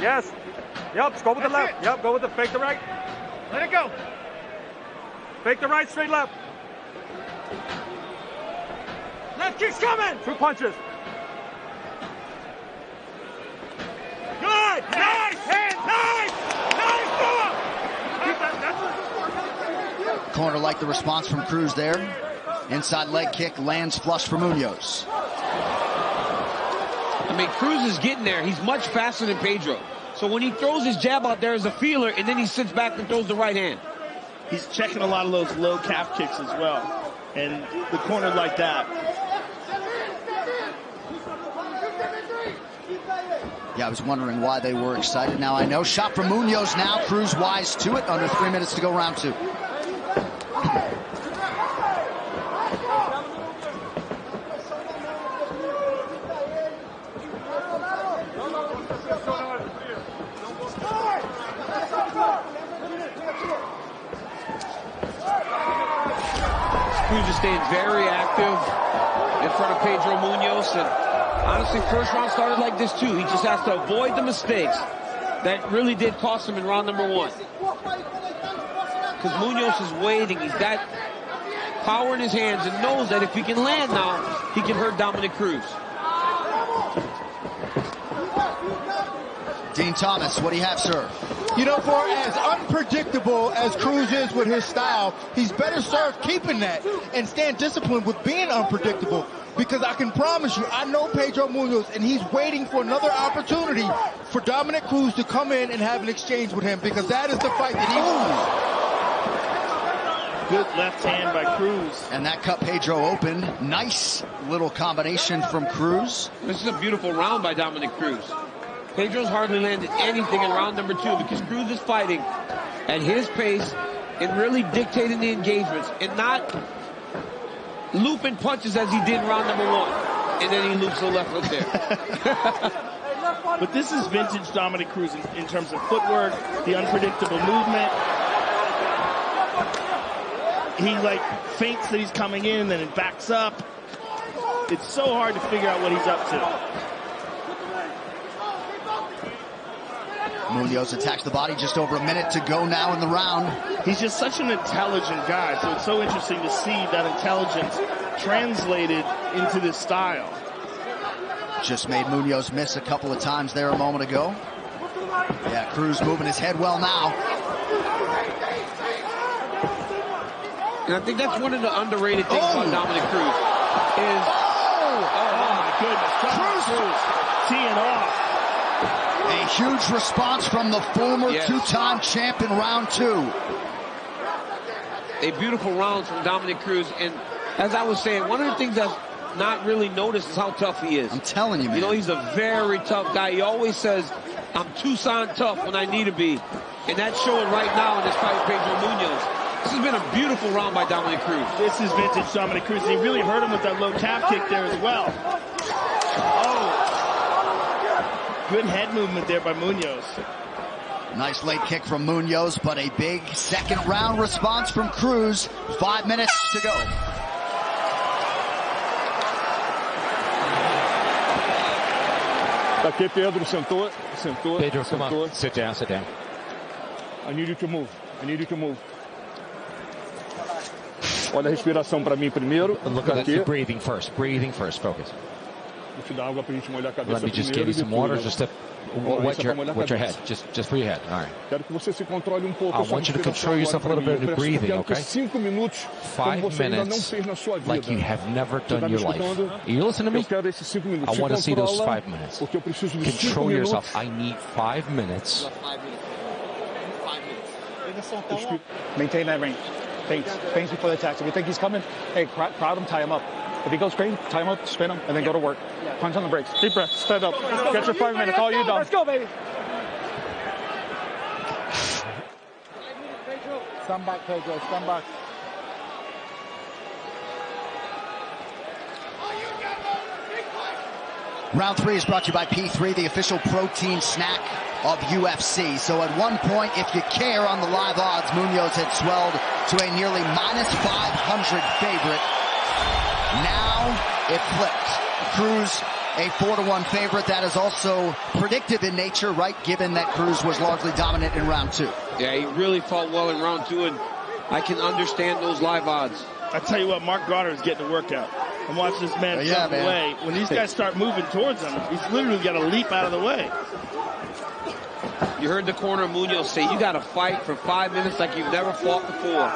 Yes. Yep, go with the left. Yep, go with the fake the right. Let it go. Fake the right, straight left. Left kick's coming. 2 punches. Good. Nice. Hand. Nice. Nice. Corner like the response from Cruz there. Inside leg kick lands flush for Munhoz. I mean, Cruz is getting there. He's much faster than Pedro. So when he throws his jab out there as a feeler, and then he sits back and throws the right hand. He's checking a lot of those low calf kicks as well. And the corner like that. Yeah, I was wondering why they were excited. Now I know. Shot from Munhoz now. Cruz wise to it. Under 3 minutes to go, round 2. Cruz is staying very active in front of Pedro Munhoz, and honestly, first round started like this too. He just has to avoid the mistakes that really did cost him in round number 1. Because Munhoz is waiting. He's got power in his hands and knows that if he can land now, he can hurt Dominick Cruz. Dean Thomas, what do you have, sir? You know, for as unpredictable as Cruz is with his style, he's better served keeping that and staying disciplined with being unpredictable. Because I can promise you, I know Pedro Munhoz, and he's waiting for another opportunity for Dominick Cruz to come in and have an exchange with him, because that is the fight that he wants. Good left hand by Cruz. And that cut Pedro open. Nice little combination from Cruz. This is a beautiful round by Dominick Cruz. Pedro's hardly landed anything in round number 2 because Cruz is fighting at his pace and really dictating the engagements and not looping punches as he did in round number 1. And then he loops the left hook there. But this is vintage Dominick Cruz in terms of footwork, the unpredictable movement. He like feints that he's coming in, then it backs up. It's so hard to figure out what he's up to. Munhoz attacks the body, just over a minute to go now in the round. He's just such an intelligent guy, so it's so interesting to see that intelligence translated into this style. Just made Munhoz miss a couple of times there a moment ago. Yeah, Cruz moving his head well now. And I think that's one of the underrated things about Dominick Cruz is... Oh my goodness. Cruz teeing off. A huge response from the former two-time champ in round 2. A beautiful round from Dominick Cruz. And as I was saying, one of the things that's not really noticed is how tough he is. I'm telling you, man. You know, he's a very tough guy. He always says, I'm Tucson tough when I need to be. And that's showing right now in this fight with Pedro Munhoz. This has been a beautiful round by Dominick Cruz. This is vintage Dominick Cruz. He really hurt him with that low calf kick there as well. Oh. Good head movement there by Munhoz. Nice late kick from Munhoz, but a big second round response from Cruz. 5 minutes to go. Aqui, Pedro, sentou. Pedro, come on. Sit down, sit down. I need you to move. Olha a respiração para mim primeiro. Look at the breathing first, focus. Let me just give you some water just to wet your head, just for your head. All right. I want you to control yourself a little bit in the breathing, okay? 5 minutes like you have never done in your life. You listen to me? I want to see those 5 minutes. Control yourself. I need 5 minutes. Maintain that range. Feints before the attacks. If you think he's coming, hey, crowd him, tie him up. If he goes crazy, tie him up, spin him, and then go to work. Punch on the brakes. Deep breath. Stand up. Get your 5 minutes. All you done. Let's go, baby. Stand back, Pedro. Stand back. Round 3 is brought to you by P3, the official protein snack of UFC. So at one point, if you care on the live odds, Munhoz had swelled to a nearly -500 favorite. Now it flipped. Cruz a 4-1 favorite. That is also predictive in nature, right, given that Cruz was largely dominant in round 2. Yeah, he really fought well in round 2, and I can understand those live odds. I tell you what, Mark Goddard is getting a workout. I'm watching this man jump away. When these guys start moving towards him, he's literally got to leap out of the way. You heard the corner Munhoz say, you got to fight for 5 minutes like you've never fought before.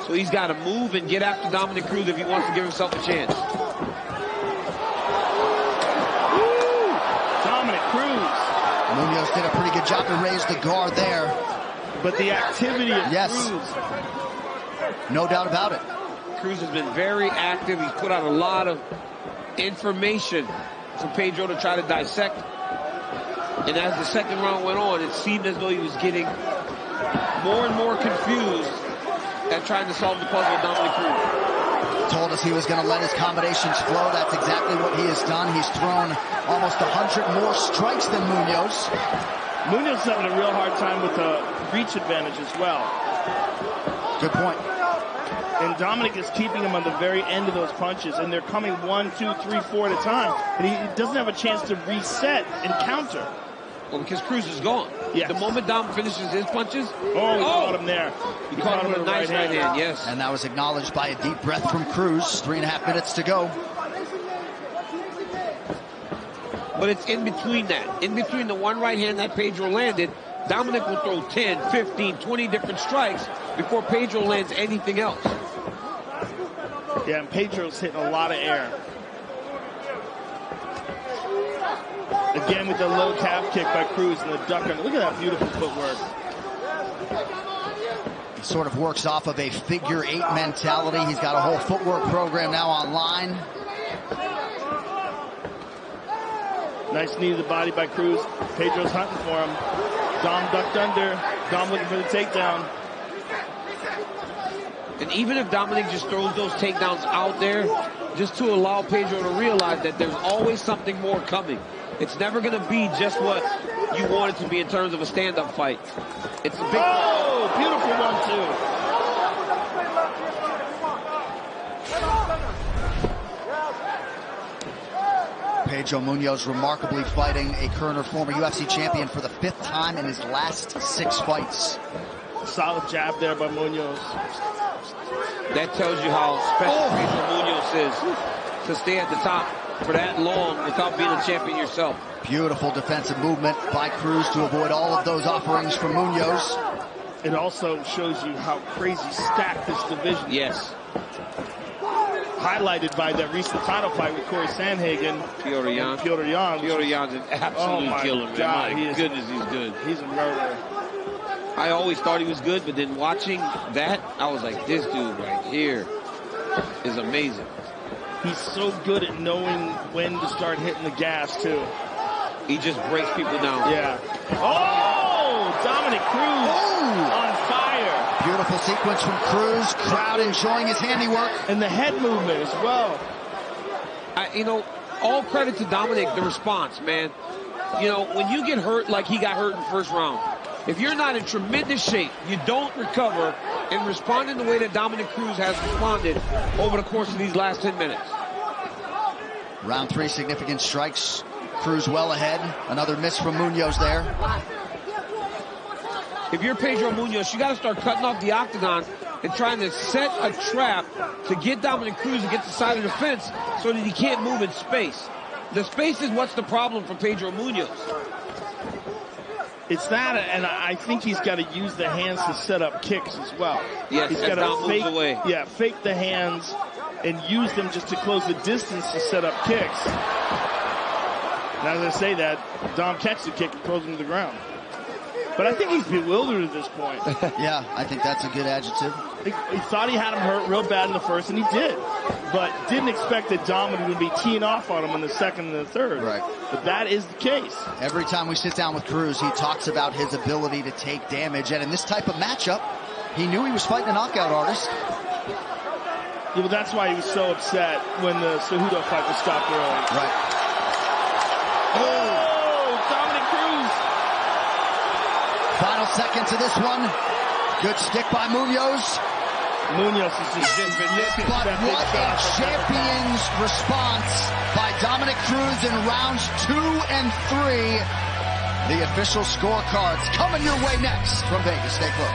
So he's got to move and get after Dominick Cruz if he wants to give himself a chance. Woo! Dominick Cruz. Munhoz did a pretty good job to raise the guard there. But the activity of Cruz. No doubt about it. Cruz has been very active. He's put out a lot of information for Pedro to try to dissect. And as the second round went on, it seemed as though he was getting more and more confused at trying to solve the puzzle with Dominick Cruz. Told us he was going to let his combinations flow. That's exactly what he has done. He's thrown almost 100 more strikes than Munhoz. Munhoz is having a real hard time with the reach advantage as well. Good point. And Dominick is keeping him on the very end of those punches, and they're coming 1, 2, 3, 4 at a time. And he doesn't have a chance to reset and counter. Well, because Cruz is gone. Yes. The moment Dom finishes his punches, he caught him there. He caught him with a nice right hand, yes. And that was acknowledged by a deep breath from Cruz. 3.5 minutes to go. But it's in between that. In between the one right hand that Pedro landed, Dominick will throw 10, 15, 20 different strikes before Pedro lands anything else. Yeah, and Pedro's hitting a lot of air. Again with the low calf kick by Cruz and the duck under. Look at that beautiful footwork. He sort of works off of a figure 8 mentality. He's got a whole footwork program now online. Nice knee to the body by Cruz. Pedro's hunting for him. Dom ducked under. Dom looking for the takedown. And even if Dominick just throws those takedowns out there, just to allow Pedro to realize that there's always something more coming. It's never going to be just what you want it to be in terms of a stand-up fight. It's a big... Oh, beautiful 1-2. Pedro Munhoz remarkably fighting a current former UFC champion for the 5th time in his last 6 fights. Solid jab there by Munhoz. That tells you how special Pedro Munhoz is to stay at the top for that long without being a champion yourself. Beautiful defensive movement by Cruz to avoid all of those offerings from Munhoz. It also shows you how crazy stacked this division is. Yes. Highlighted by that recent title fight with Corey Sandhagen. Petr Yan. Petr Yan. Petr Yan's an absolute killer, man. God, My goodness, he's good. He's a murderer. I always thought he was good, but then watching that, I was like, this dude right here is amazing. He's so good at knowing when to start hitting the gas, too. He just breaks people down. Yeah. Oh! Dominick Cruz on fire. Beautiful sequence from Cruz. Crowd enjoying his handiwork. And the head movement as well. You know, all credit to Dominick, the response, man. You know, when you get hurt like he got hurt in the first round, if you're not in tremendous shape, you don't recover and respond in the way that Dominick Cruz has responded over the course of these last 10 minutes. Round 3, significant strikes. Cruz well ahead. Another miss from Munhoz there. If you're Pedro Munhoz, you got to start cutting off the octagon and trying to set a trap to get Dominick Cruz against the side of the fence so that he can't move in space. The space is what's the problem for Pedro Munhoz. It's that, and I think he's got to use the hands to set up kicks as well. Yes, he's got to fake away. Yeah, fake the hands and use them just to close the distance to set up kicks. Now, as I say that, Dom catches the kick and throws him to the ground. But I think he's bewildered at this point. Yeah, I think that's a good adjective. He thought he had him hurt real bad in the first, and he did. But didn't expect that Dom would be teeing off on him in the second and the third. Right. But that is the case. Every time we sit down with Cruz, he talks about his ability to take damage. And in this type of matchup, he knew he was fighting a knockout artist. Yeah, well, that's why he was so upset when the Cejudo fight was stopped early. Right. Oh, Dominick Cruz. Final seconds of this one. Good stick by Munhoz. Munhoz is just But what a champion's response by Dominick Cruz in rounds 2 and 3. The official scorecards coming your way next from Vegas. Stay close.